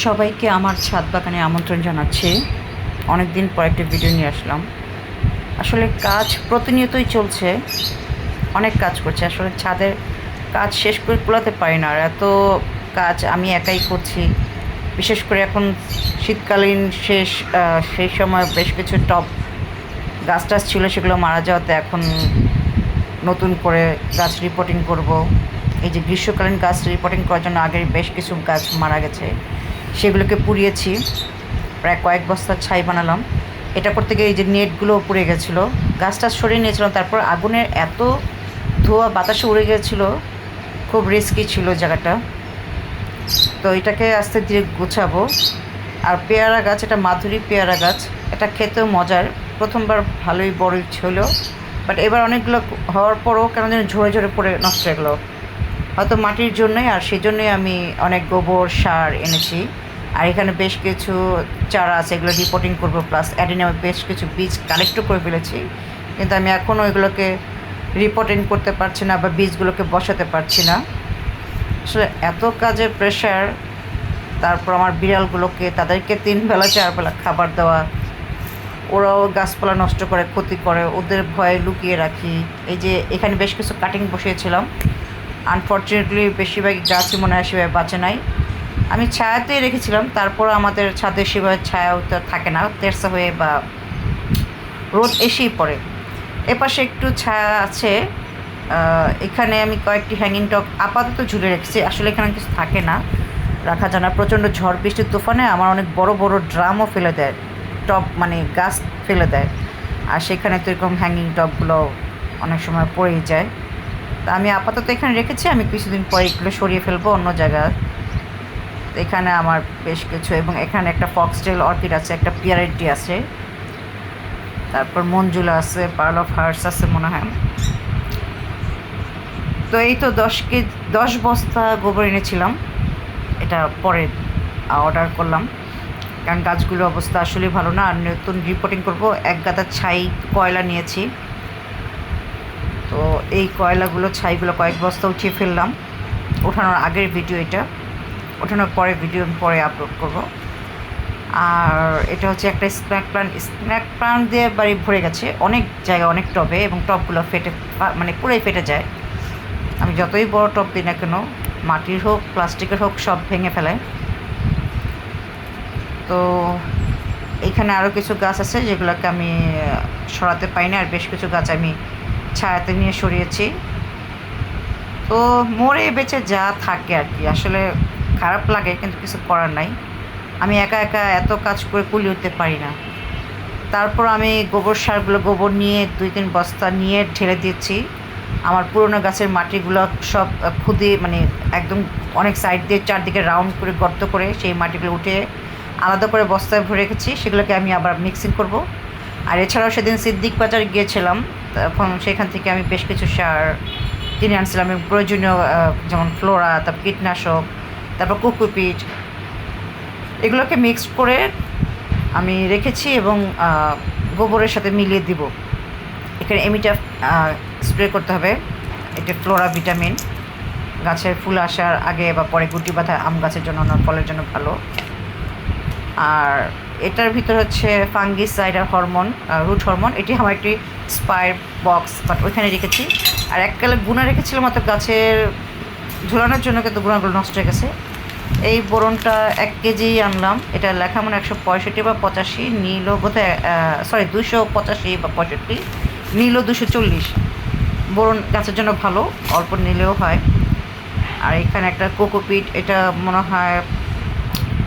সবাইকে আমার ছাদ বাগানে আমন্ত্রণ জানাচ্ছি। অনেক দিন পর একটা ভিডিও নিয়ে আসলাম। আসলে কাজ প্রতিনিয়তই চলছে, অনেক কাজ করছে। আসলে ছাদের কাজ শেষ করে কুলাতে পারি না, আর এত কাজ আমি একাই করছি। বিশেষ করে এখন শীতকালীন সেই সময় বেশ কিছু টব গাছ টাছ ছিল, সেগুলো মারা যাওয়াতে এখন নতুন করে গাছ রিপোর্টিং করব। এই যে গ্রীষ্মকালীন গাছ রিপোর্টিং করার জন্য আগের বেশ কিছু গাছ মারা গেছে, সেগুলোকে পুড়িয়েছি। প্রায় কয়েক বস্তা ছাই বানালাম। এটা করতে গিয়ে এই যে নেটগুলো পুড়ে গেছিলো, গাছটা সরিয়ে নিয়েছিলাম। তারপর আগুনের এত ধোঁয়া বাতাসে উড়ে গেছিলো, খুব রিস্কি ছিল জায়গাটা। তো এটাকে আস্তে ধীরে গোছাবো। আর পেয়ারা গাছ, এটা মাধুরী পেয়ারা গাছ, এটা খেতেও মজার। প্রথমবার ভালোই বড় ছিল, বাট এবার অনেকগুলো হওয়ার পরও কেন যেন ঝরে ঝরে পড়ে নষ্ট হয়ে গেলো, হয়তো মাটির জন্যই। আর সেই জন্যই আমি অনেক গোবর সার এনেছি। আর এখানে বেশ কিছু চারা আছে, এগুলো রিপোর্টিং করবো। প্লাস অ্যাডিনিয়ামে বেশ কিছু বীজ কালেক্টও করে ফেলেছি, কিন্তু আমি এখনও এগুলোকে রিপোর্টিং করতে পারছি না বা বীজগুলোকে বসাতে পারছি না। আসলে এত কাজের প্রেশার। তারপর আমার বিড়ালগুলোকে, তাদেরকে 3 বেলা 4 বেলা খাবার দেওয়া, ওরাও গাছপালা নষ্ট করে, ক্ষতি করে, ওদের ভয়ে লুকিয়ে রাখি। এই যে এখানে বেশ কিছু কাটিং বসিয়েছিলাম, আনফর্চুনেটলি বেশিরভাগই গাছই মনে হয় সেভাবে বাঁচে নাই। আমি ছায়াতেই রেখেছিলাম, তারপর আমাদের ছাদে সেভাবে ছায়াও তো থাকে না, তেরসা হয়ে বা রোদ এসেই পড়ে। এপাশে একটু ছায়া আছে। এখানে আমি কয়েকটি হ্যাঙ্গিং টব আপাতত ঝুলে রেখেছি। আসলে এখানে কিছু থাকে না, রাখা যায় না। প্রচণ্ড ঝড় বৃষ্টির তুফানে আমার অনেক বড় বড় ড্রামও ফেলে দেয়, টব মানে গাছ ফেলে দেয়। আর সেখানে তো এরকম হ্যাঙ্গিং টবগুলো অনেক সময় পড়েই যায়। তা আমি আপাতত এখানে রেখেছি, আমি কিছুদিন পরে এগুলো সরিয়ে ফেলবো অন্য জায়গায়। এখানে আমার বেশ কিছু, এবং এখানে একটা ফক্সটেল অর্কিড আছে, একটা পিয়ারেটি আছে, তারপর মঞ্জুলা আছে, পার্ল অফ হার্টস আছে মনে হয়। তো এই তো 10 বস্তা গোবর এনেছিলাম, এটা পরে অর্ডার করলাম, কারণ গাছগুলোর অবস্থা আসলেই ভালো না। আর নতুন রিপোর্টিং করব। 1 গাদা ছাই কয়লা নিয়েছি, তো এই ছাইগুলো কয়েক বস্তা উঠিয়ে ফেললাম। ওঠানোর আগের ভিডিও এটা, ওঠানোর পরে ভিডিও পরে আপলোড করব। আর এটা হচ্ছে একটা স্ন্যাক প্লান্ট দিয়ে বাড়ি ভরে গেছে, অনেক জায়গায় অনেক টবে, এবং টবগুলো ফেটে মানে পুরোই ফেটে যায়। আমি যতই বড় টব দিই না কেন, মাটির হোক প্লাস্টিকের হোক, সব ভেঙে ফেলায়। তো এইখানে আরও কিছু গাছ আছে যেগুলোকে আমি সরাতে পাই না, আর বেশ কিছু গাছ আমি ছায়াতে নিয়ে সরিয়েছি। তো মরে বেঁচে যা থাকে আর কি, আসলে খারাপ লাগে, কিন্তু কিছু করার নাই। আমি একা একা এত কাজ করে কুলিয়ে উঠতে পারি না। তারপর আমি গোবর নিয়ে 2-3 বস্তা নিয়ে ঢেলে দিচ্ছি। আমার পুরোনো গাছের মাটিগুলো সব খুদে, মানে একদম অনেক সাইড দিয়ে চারদিকে রাউন্ড করে গর্ত করে সেই মাটিগুলো উঠে আলাদা করে বস্তায় ভরে রেখেছি, সেগুলোকে আমি আবার মিক্সিং করব। আর এছাড়াও সেদিন সিদ্দিক বাজার গিয়েছিলাম, তখন সেখান থেকে আমি বেশ কিছু সার কিনে আনছিলাম, এবং প্রয়োজনীয় যেমন ফ্লোরা, তারপর কীটনাশক, তারপর কোকোপিট, এগুলোকে মিক্স করে আমি রেখেছি, এবং গোবরের সাথে মিলিয়ে দিব। এখানে এমিটা স্প্রে করতে হবে, এটা ফ্লোরা ভিটামিন, গাছের ফুল আসার আগে বা পরে গুটি বাঁধা আম গাছের জন্য, অন্য ফলের জন্য ভালো। আর এটার ভিতর হচ্ছে ফাঙ্গিসাইড আর হরমোন, রুট হরমোন। এটি আমার একটি স্পায়ার বক্স, বাট ওইখানে রেখেছি। আর এককালে গুণা রেখেছিলাম মাত্র গাছের ঝুলানোর জন্য, কিন্তু গুণাগুলো নষ্ট হয়ে গেছে। এই বোরনটা 1 কেজি আনলাম, এটা লেখা মনে 165 বা 85, নীল বোধহয় 285 বা 65, নীল 240। বোরন গাছের জন্য ভালো, অল্প নিলেও হয়। আর এখানে একটা কোকোপিট, এটা মনে হয়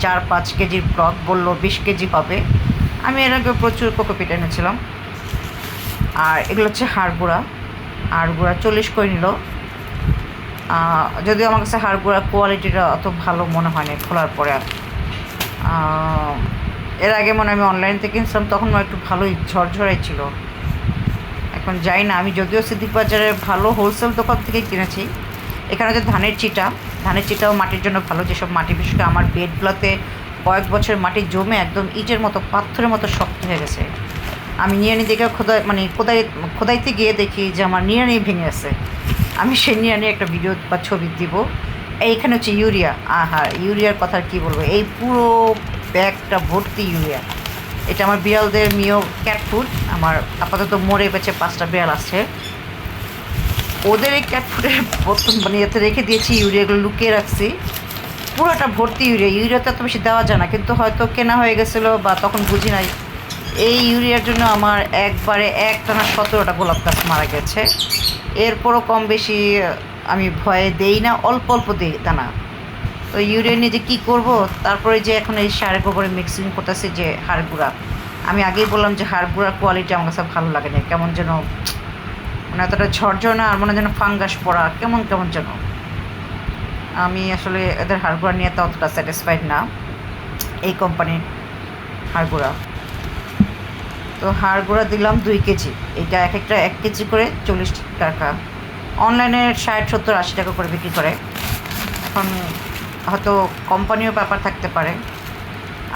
4-5 কেজির ব্লক, বললো 20 কেজি হবে। আমি এর আগে প্রচুর কোকোপিট এনেছিলাম। আর এগুলো হচ্ছে হাড়গুঁড়া, 40 করে নিল। যদিও আমার কাছে হাড়গুঁড়া কোয়ালিটিটা অত ভালো মনে হয় না খোলার পরে। এর আগে মনে আমি অনলাইন থেকে কিনছিলাম, তখন একটু ভালোই ঝরঝরাই ছিল। এখন যাই না, আমি যদিও সিদ্দিক বাজারে ভালো হোলসেল দোকান থেকে কিনেছি। এখানে হচ্ছে ধানের চিটাও মাটির জন্য ভালো। যেসব মাটি, বিশেষ করে আমার বেডগুলোতে কয়েক বছর মাটি জমে একদম ইটের মতো, পাথরের মতো শক্ত হয়ে গেছে। আমি নিড়ানি দেখে খোদাইতে গিয়ে দেখি যে আমার নিড়ানি ভেঙে গেছে। আমি সেই নিড়ানি একটা ভিডিও বা ছবি দিব। এইখানে হচ্ছে ইউরিয়া। আহা, ইউরিয়ার কথা কি বলবো, এই পুরো ব্যাগটা ভর্তি ইউরিয়া। এটা আমার বিড়ালদের মিও ক্যাট ফুড। আমার আপাতত মরে বেঁচে 5টা বিড়াল আছে, ওদের এই ক্যাট ফুডের বোতল মানে এতে রেখে দিয়েছি, ইউরিয়াগুলো লুকিয়ে রাখছি। পুরোটা ভর্তি ইউরিয়া। ইউরিয়াতে এত বেশি দেওয়া যায় না, কিন্তু হয়তো কেনা হয়ে গেছিলো বা তখন বুঝি নাই। এই ইউরিয়ার জন্য আমার একবারে একটানা 17টা গোলাপ গাছ মারা গেছে। এরপরও কম বেশি আমি ভয়ে দেই না, অল্প অল্প দিই দানা। তো ইউরিয়া নিয়ে যে কী করবো, তারপরে যে এখন এই সার গোবরে মিক্সিং করতেছি যে হাড় গুঁড়া। আমি আগেই বললাম যে হাড় গুঁড়ার কোয়ালিটি আমার কাছে ভালো লাগে না, কেমন যেন মানে এতটা ঝরঝর আর মনে যেন ফাঙ্গাস পড়া, কেমন কেমন যেন। আমি আসলে এদের হাড় গুঁড়া নিয়ে তো অতটা স্যাটিসফাইড না, এই কোম্পানির হাড় গুঁড়া। তো হাড় গুঁড়া দিলাম 2 কেজি। এটা এক একটা 1 কেজি করে 40 টাকা। অনলাইনে 60, 70, 80 টাকা করে বিক্রি করে। এখন হয়তো কোম্পানিও ব্যাপার থাকতে পারে,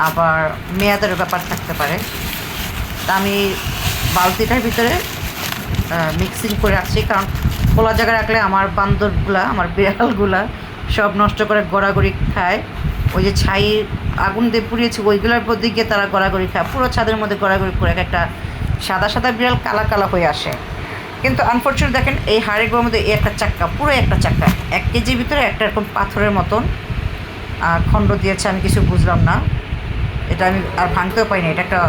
আবার মেয়াদেরও ব্যাপার থাকতে পারে। তা আমি বালতিটার ভিতরে মিক্সিং করে রাখছি, কারণ খোলা জায়গায় রাখলে আমার বান্দরগুলা, আমার বিড়ালগুলা সব নষ্ট করে গড়াগড়ি খায়। ওই যে ছাই আগুন দিয়ে পুড়িয়েছি ওইগুলোর প্রতি গিয়ে তারা গড়াগড়ি খায়, পুরো ছাদের মধ্যে গড়াগড়ি করে একটা সাদা সাদা বিড়াল কালা কালা হয়ে আসে। কিন্তু আনফর্চুনেট দেখেন এই হাড়েগুলোর মধ্যে এই একটা চাক্কা, পুরো একটা চাক্কা, 1 কেজির ভিতরে একটা এরকম পাথরের মতন খণ্ড দিয়েছে। আমি কিছু বুঝলাম না, এটা আমি আর ভাঙতেও পাইনি। এটা একটা,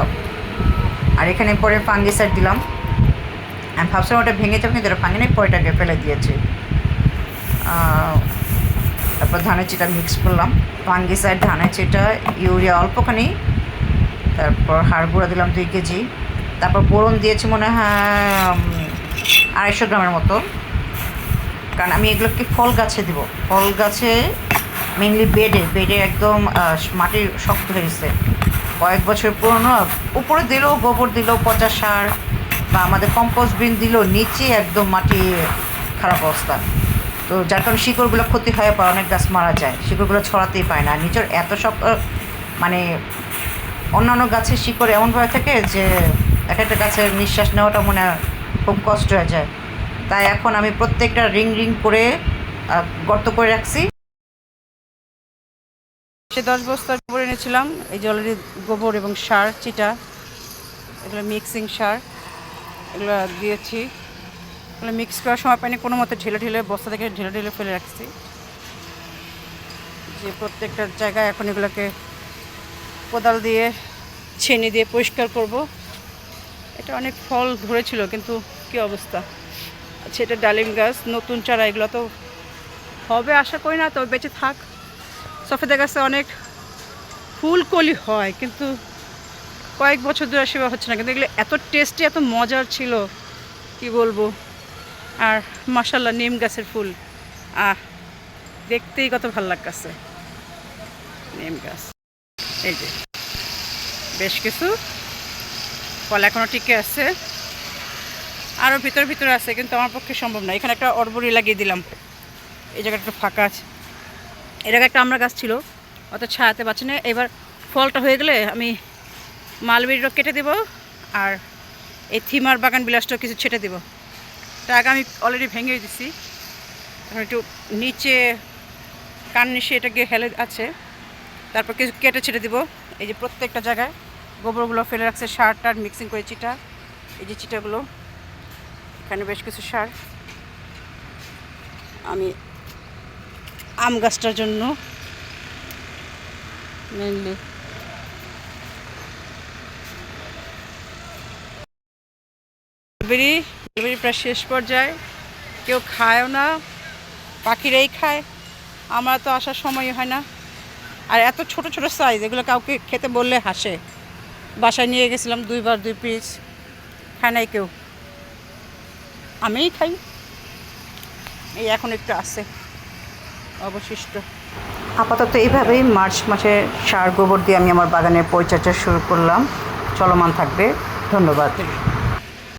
আর এখানে পরে ফাঙ্গিসাইড দিলাম। আমি ভাবছিলাম ওটা ভেঙে যাবে, কিন্তু এটা ভাঙে নেই, পরে এটাকে ফেলে দিয়েছি। তারপর ধানের চিটা মিক্স করলাম, ফাঙ্গিসাইড, ধানের চিটা, ইউরিয়া অল্পখানি, তারপর হাড় গুঁড়া দিলাম 2 কেজি। তারপর বোরন দিয়েছি মনে হয় 250 গ্রামের মতো, কারণ আমি এগুলোকে ফল গাছে দিব। ফল গাছে মেনলি বেডে একদম মাটির শক্ত হয়ে গেছে, কয়েক বছর পুরনো। উপরে দিলেও গোবর দিলেও পচা সার বা আমাদের কম্পোস্ট বিন দিলেও নিচে একদম মাটি খারাপ অবস্থা। তো যার কারণে শিকড়গুলো ক্ষতি হয়ে পড়ে, অনেক গাছ মারা যায়, শিকড়গুলো ছড়াতেই পায় না। নিচের এত শক্ত মানে অন্যান্য গাছের শিকড় এমনভাবে থাকে যে এক একটা গাছের নিঃশ্বাস নেওয়াটা মনে খুব কষ্ট হয়ে যায়। তাই এখন আমি প্রত্যেকটা রিং রিং করে গর্ত করে রাখছি। সে 10 বস্তা গোবর এনেছিলাম, এই যে অলরেডি গোবর এবং সার চিটা, এগুলো মিক্সিং সার, এগুলো দিয়েছি। এগুলো মিক্স করার সময় পাইনি, কোনো মতে ঢেলে বস্তা থেকে ঢেলে ফেলে রাখছি। যে প্রত্যেকটা জায়গায় এখন এগুলোকে কোদাল দিয়ে ছেনি দিয়ে পরিষ্কার করব। এটা অনেক ফল ধরেছিল, কিন্তু কী অবস্থা। আচ্ছা, এটা ডালিম গাছ, নতুন চারা, এগুলো তো হবে আশা করি না, তবে বেঁচে থাক। সফেদা গাছে অনেক ফুল কলি হয়, কিন্তু কয়েক বছর ধরে সেবা হচ্ছে না, কিন্তু এগুলো এত টেস্টি, এত মজার ছিল কি বলবো। আর মাশাআল্লাহ নিম গাছের ফুল, দেখতেই কত ভালো লাগতেছে নিম গাছ। এই যে বেশ কিছু ফল এখনও টিকে আছে, আরও ভিতরে আছে, কিন্তু আমার পক্ষে সম্ভব না। এখানে একটা অরবরি লাগিয়ে দিলাম, এই জায়গাটা একটু ফাঁকা আছে। এর আগে একটা আমরা গাছ ছিল, অত ছায়াতে পাচ্ছি না। এবার ফলটা হয়ে গেলে আমি মালবেরিটা কেটে দেব, আর এই থিমার বাগান বিলাসটাও কিছু ছেটে দেব। তার আগে আমি অলরেডি ভেঙে দিচ্ছি, এখন একটু নিচে কার্নিশে এটাকে হেলে আছে, তারপর কিছু কেটে ছেটে দিব। এই যে প্রত্যেকটা জায়গায় গোবরগুলো ফেলে রাখছে, সার টার মিক্সিং করে চিটা, এই যে চিটাগুলো, এখানে বেশ কিছু সার আমি আম গাছটার জন্য মেনলি। মালবেরি প্রায় শেষ পর্যায়ে, কেউ খায়ও না, পাখিরাই খায়, আমার তো আসার সময়ই হয় না। আর এত ছোট ছোট সাইজ, এগুলো কাউকে খেতে বললে হাসে। বাসায় নিয়ে গেছিলাম 2 পিস, খায় নাই কেউ, আমিই খাই। এই এখন একটু আছে অবশিষ্ট। আপাতত এইভাবেই মার্চ মাসে সার গোবর দিয়ে আমি আমার বাগানের পরিচর্যা শুরু করলাম, চলমান থাকবে। ধন্যবাদ।